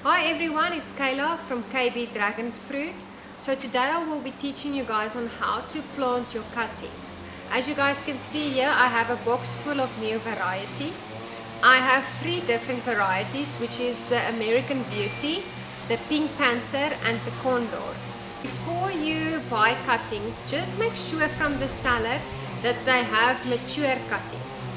Hi everyone, it's Kayla from DragonFruit. So today I will be teaching you guys on how to plant your cuttings. As you guys can see here, I have a box full of new varieties. I have 3 different varieties, which is the AmericanBeauty, the PinkPanther and the Condor. Before you buy cuttings, just make sure from the seller that they have mature cuttings.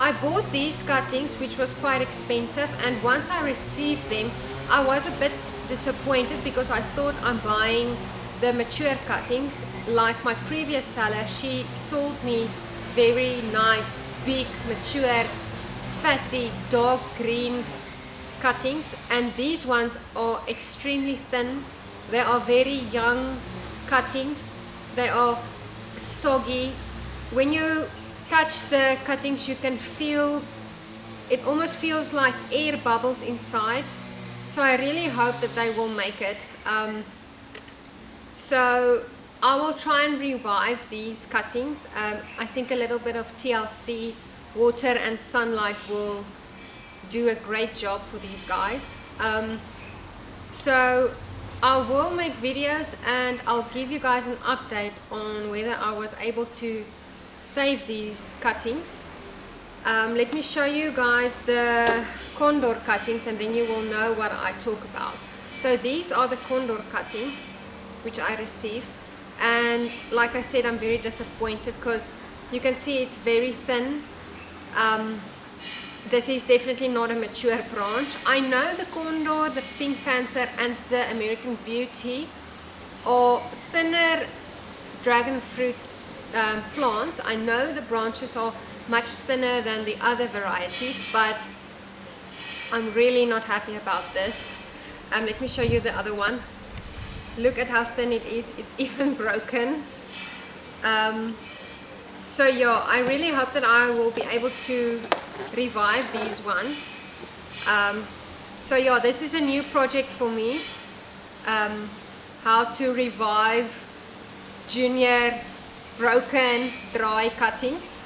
I bought these cuttings, which was quite expensive, and once I received them I was a bit disappointed because I thought I'm buying the mature cuttings. Like my previous seller, she sold me very nice, big, mature, fatty, dark green cuttings, and these ones are extremely thin. They are very young cuttings, they are soggy. When you touch the cuttings, you can feel it, almost feels like air bubbles inside. So I really hope that they will make it. So I will try and revive these cuttings. I think a little bit of TLC, water and sunlight will do a great job for these guys. So I will make videos and I'll give you guys an update on whether I was able to save these cuttings. Let me show you guys the Condor cuttings and then you will know what I talk about. So these are the Condor cuttings which I received, and like I said, I'm very disappointed because you can see it's very thin. This is definitely not a mature branch. I know the Condor, the PinkPanther and the AmericanBeauty are thinner DragonFruit plants. I know the branches are much thinner than the other varieties, but I'm really not happy about this. Let me show you the other one. Look at how thin it is. It's even broken. So yeah, I really hope that I will be able to revive these ones. So yeah, this is a new project for me, how to revive junior broken dry cuttings.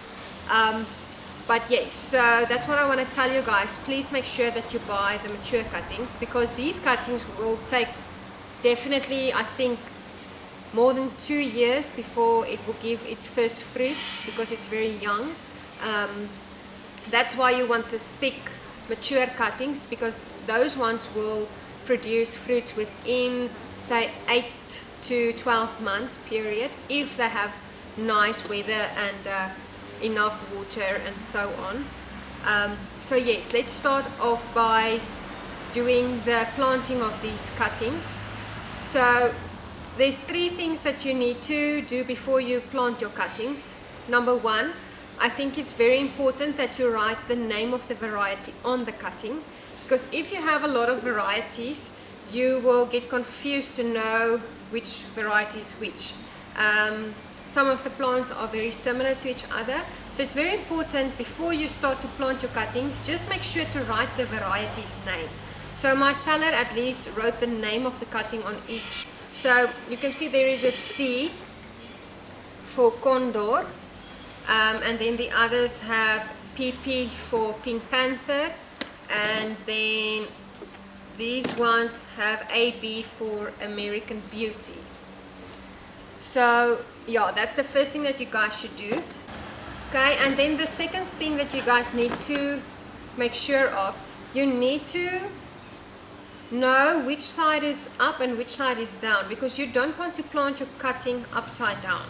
But yes, so that's what I want to tell you guys. Please make sure that you buy the mature cuttings, because these cuttings will take definitely, I think, more than 2 years before it will give its first fruits, because it's very young. That's why you want the thick mature cuttings, because those ones will produce fruits within, say, 8 to 12 months period, if they have nice weather and enough water and so on. So yes, let's start off by doing the planting of these cuttings. So there's 3 things that you need to do before you plant your cuttings. Number 1, I think it's very important that you write the name of the variety on the cutting, because if you have a lot of varieties, you will get confused to know which variety is which. Some of the plants are very similar to each other, so it's very important before you start to plant your cuttings, just make sure to write the variety's name. So my seller at least wrote the name of the cutting on each. So you can see there is a C for Condor, and then the others have PP for PinkPanther, and then these ones have AB for AmericanBeauty. So yeah, that's the first thing that you guys should do. Okay, and then the second thing that you guys need to make sure of, you need to know which side is up and which side is down, because you don't want to plant your cutting upside down.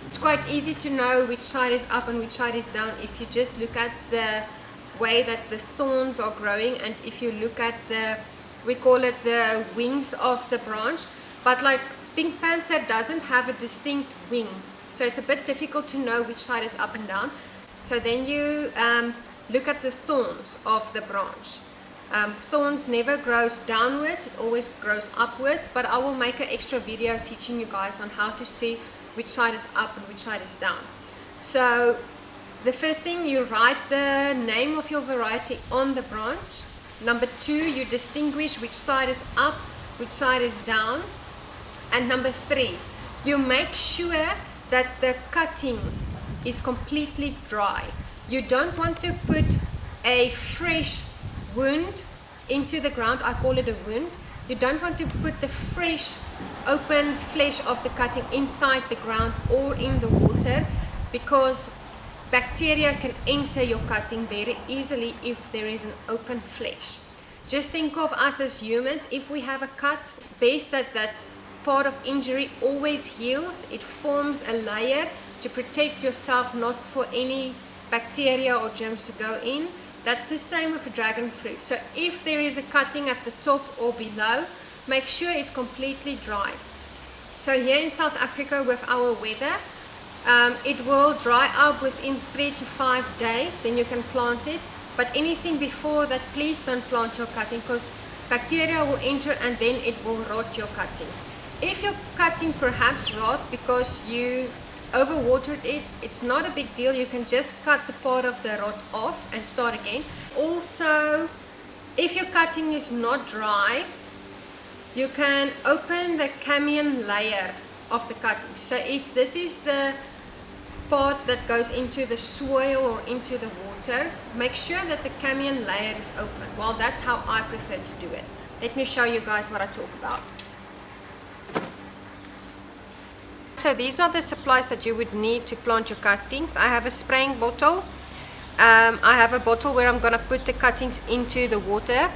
It's quite easy to know which side is up and which side is down if you just look at the way that the thorns are growing, and if you look at the, we call it the wings of the branch, but like PinkPanther doesn't have a distinct wing, so it's a bit difficult to know which side is up and down. So then you look at the thorns of the branch. Thorns never grows downwards, it always grows upwards, but I will make an extra video teaching you guys on how to see which side is up and which side is down. So the first thing, you write the name of your variety on the branch. Number 2, you distinguish which side is up, which side is down. And number 3, you make sure that the cutting is completely dry. You don't want to put a fresh wound into the ground, I call it a wound. You don't want to put the fresh open flesh of the cutting inside the ground or in the water, because bacteria can enter your cutting very easily if there is an open flesh. Just think of us as humans. If we have a cut, it's best that that part of injury always heals. It forms a layer to protect yourself, not for any bacteria or germs to go in. That's the same with a dragon fruit. So if there is a cutting at the top or below, make sure it's completely dry. So here in South Africa with our weather, it will dry up within 3 to 5 days, then you can plant it. But anything before that, please don't plant your cutting, because bacteria will enter and then it will rot your cutting. If your cutting perhaps rot because you overwatered it, it's not a big deal. You can just cut the part of the rot off and start again. Also, if your cutting is not dry, you can open the camion layer of the cutting. So if this is the part that goes into the soil or into the water, make sure that the camion layer is open. Well, that's how I prefer to do it. Let me show you guys what I talk about. So these are the supplies that you would need to plant your cuttings. I have a spraying bottle. I have a bottle where I'm going to put the cuttings into the water.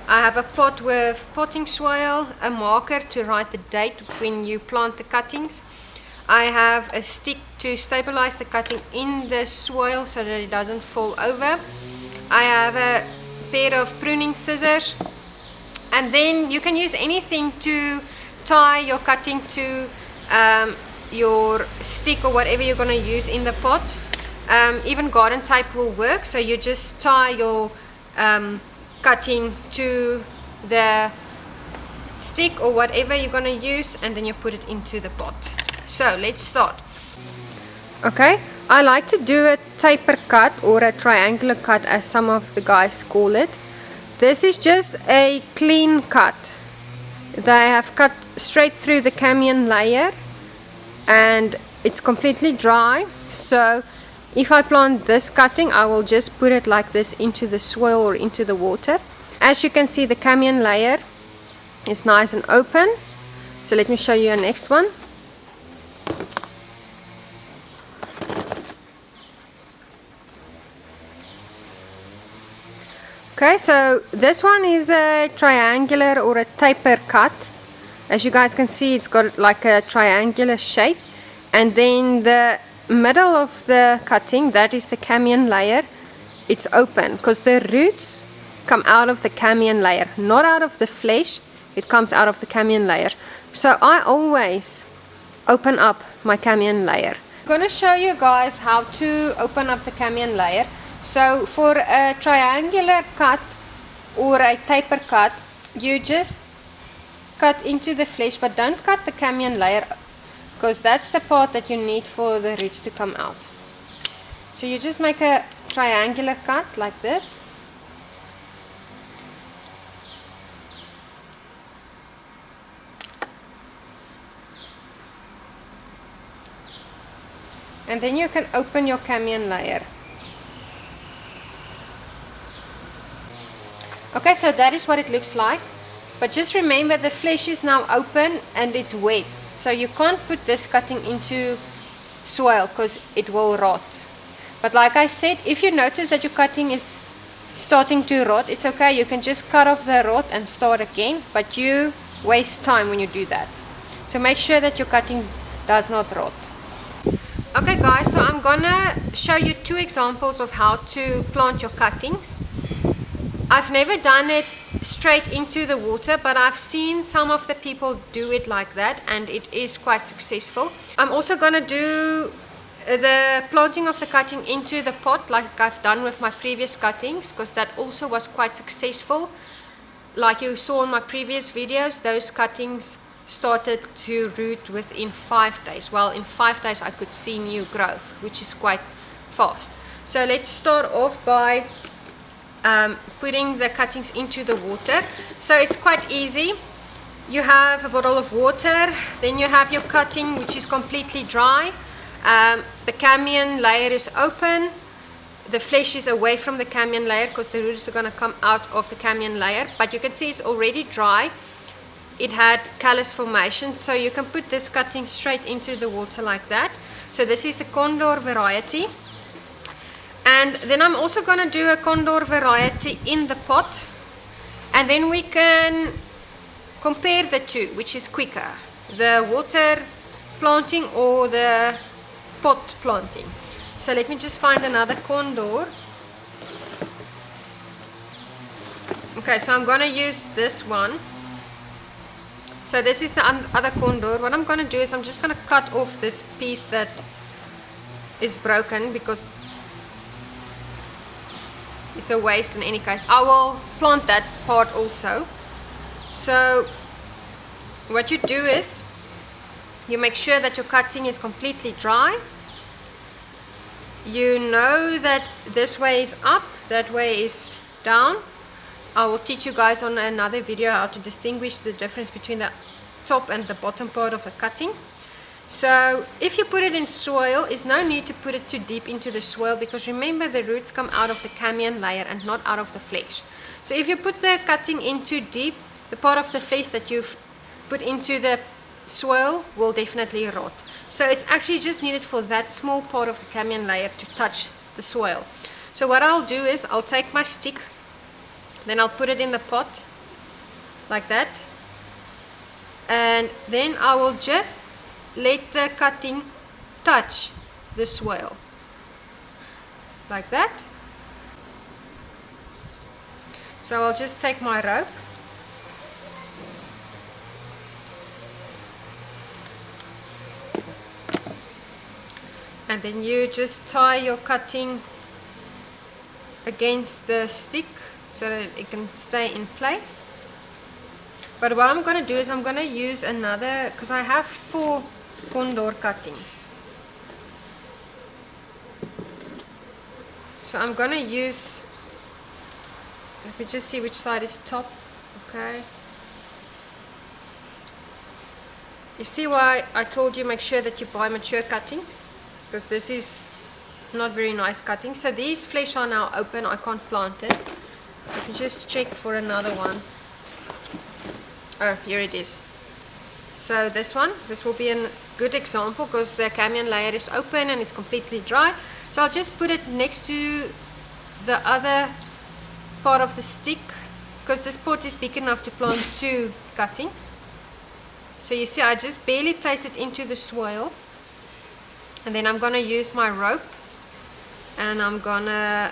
I have a pot with potting soil, a marker to write the date when you plant the cuttings. I have a stick to stabilize the cutting in the soil so that it doesn't fall over. I have a pair of pruning scissors, and then you can use anything to tie your cutting to your stick or whatever you're going to use in the pot. Even garden tape will work, so you just tie your cutting to the stick or whatever you're going to use, and then you put it into the pot. So let's start. Okay, I like to do a taper cut or a triangular cut, as some of the guys call it. This is just a clean cut. They have cut straight through the camion layer and it's completely dry. So if I plant this cutting, I will just put it like this into the soil or into the water. As you can see, the camion layer is nice and open. So let me show you a next one. Okay, so this one is a triangular or a taper cut. As you guys can see, it's got like a triangular shape, and then the middle of the cutting, that is the camion layer, it's open because the roots come out of the camion layer, not out of the flesh. It comes out of the camion layer. So I always open up my camion layer. I'm going to show you guys how to open up the camion layer. So for a triangular cut or a taper cut, you just cut into the flesh, but don't cut the camion layer, because that's the part that you need for the roots to come out. So you just make a triangular cut like this. And then you can open your camion layer. Okay, so that is what it looks like. But just remember, the flesh is now open and it's wet. So you can't put this cutting into soil because it will rot. But like I said, if you notice that your cutting is starting to rot, it's okay. You can just cut off the rot and start again. But you waste time when you do that. So make sure that your cutting does not rot. Okay guys, so I'm gonna show you 2 examples of how to plant your cuttings. I've never done it straight into the water, but I've seen some of the people do it like that, and it is quite successful. I'm also going to do the planting of the cutting into the pot like I've done with my previous cuttings, because that also was quite successful. Like you saw in my previous videos, those cuttings started to root within 5 days. Well, in 5 days I could see new growth, which is quite fast. So let's start off by putting the cuttings into the water. So it's quite easy. You have a bottle of water, then you have your cutting, which is completely dry. The camion layer is open. the flesh is away from the camion layer because the roots are going to come out of the camion layer. But you can see it's already dry. It had callus formation, so you can put this cutting straight into the water like that. So this is the Condor variety. And then I'm also going to do a Condor variety in the pot. And then we can compare the two, which is quicker, the water planting or the pot planting. So let me just find another Condor. Okay, so I'm going to use this one. So this is the other Condor. What I'm going to do is I'm just going to cut off this piece that is broken because it's a waste in any case. I will plant that part also. So what you do is you make sure that your cutting is completely dry. You know that this way is up, that way is down. I will teach you guys on another video how to distinguish the difference between the top and the bottom part of the cutting. So if you put it in soil, there's no need to put it too deep into the soil because remember the roots come out of the camion layer and not out of the flesh. So if you put the cutting in too deep, the part of the flesh that you've put into the soil will definitely rot. So it's actually just needed for that small part of the camion layer to touch the soil. So what I'll do is I'll take my stick, then I'll put it in the pot like that, and then I will just let the cutting touch the soil like that. So I'll just take my rope and then you just tie your cutting against the stick so that it can stay in place. But what I'm going to do is I'm going to use another, because I have 4 Condor cuttings. So I'm going to use, let me just see which side is top. Okay. You see why I told you make sure that you buy mature cuttings? Because this is not very nice cutting. So these flesh are now open, I can't plant it. Let me just check for another one. Oh, here it is. So this one, this will be a good example because the camion layer is open and it's completely dry. So I'll just put it next to the other part of the stick because this pot is big enough to plant 2 cuttings. So you see I just barely place it into the soil, and then I'm going to use my rope and I'm going to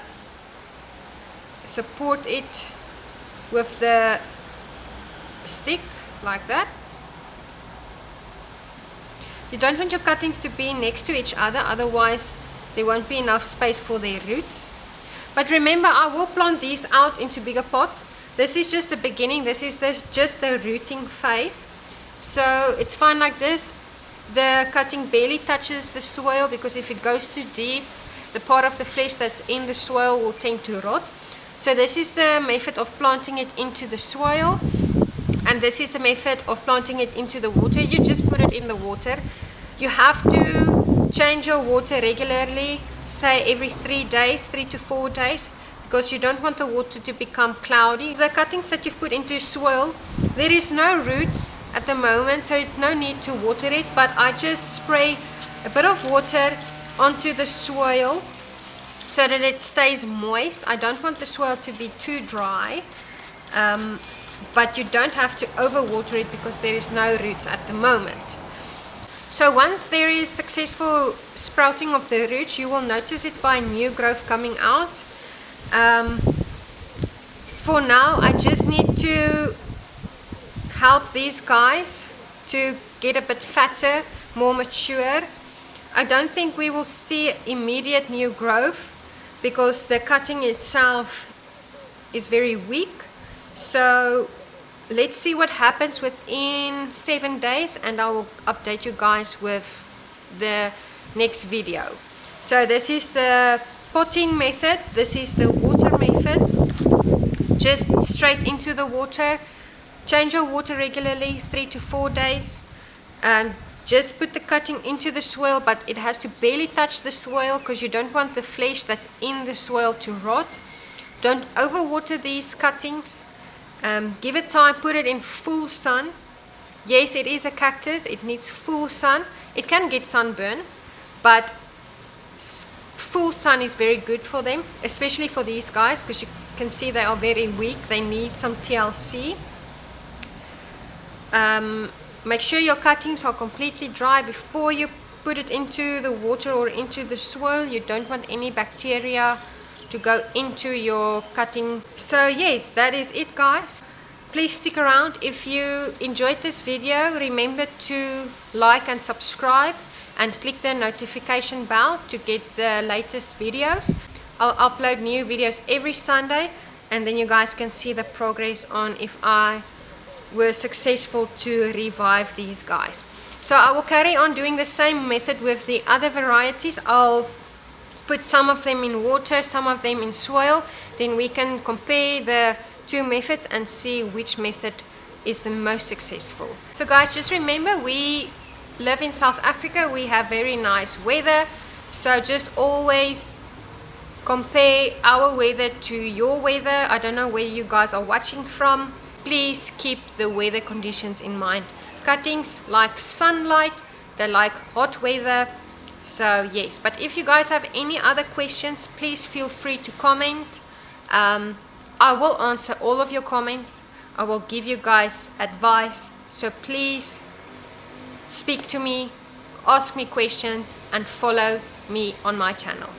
support it with the stick like that. You don't want your cuttings to be next to each other, otherwise there won't be enough space for their roots. But remember, I will plant these out into bigger pots. This is just the beginning, this is just the rooting phase. So it's fine like this. The cutting barely touches the soil because if it goes too deep, the part of the flesh that's in the soil will tend to rot. So this is the method of planting it into the soil, and this is the method of planting it into the water. You just put it in the water. You have to change your water regularly, say every 3 days, 3 to 4 days, because you don't want the water to become cloudy. The cuttings that you've put into soil, there is no roots at the moment, so it's no need to water it, but I just spray a bit of water onto the soil so that it stays moist. I don't want the soil to be too dry, but you don't have to overwater it because there is no roots at the moment. So once there is successful sprouting of the roots, you will notice it by new growth coming out. For now, I just need to help these guys to get a bit fatter, more mature. I don't think we will see immediate new growth because the cutting itself is very weak. So let's see what happens within 7 days, and I will update you guys with the next video. So this is the potting method, this is the water method. Just straight into the water. Change your water regularly, 3 to 4 days. just put the cutting into the soil, but it has to barely touch the soil because you don't want the flesh that's in the soil to rot. Don't overwater these cuttings. Give it time, put it in full sun. Yes, it is a cactus, it needs full sun. It can get sunburn, but full sun is very good for them, especially for these guys, because you can see they are very weak. They need some TLC. Make sure your cuttings are completely dry before you put it into the water or into the soil. You don't want any bacteria to go into your cutting. So yes, that is it, guys. Please stick around. If you enjoyed this video, remember to like and subscribe and click the notification bell to get the latest videos. I'll upload new videos every Sunday, and then you guys can see the progress on if I were successful to revive these guys. So I will carry on doing the same method with the other varieties. I'll put some of them in water, some of them in soil, then we can compare the two methods and see which method is the most successful. So guys, just remember, we live in South Africa, we have very nice weather, so just always compare our weather to your weather. I don't know where you guys are watching from. Please keep the weather conditions in mind. Cuttings like sunlight, they like hot weather. So yes, but if you guys have any other questions, please feel free to comment. I will answer all of your comments. I will give you guys advice. So please speak to me, ask me questions, and follow me on my channel.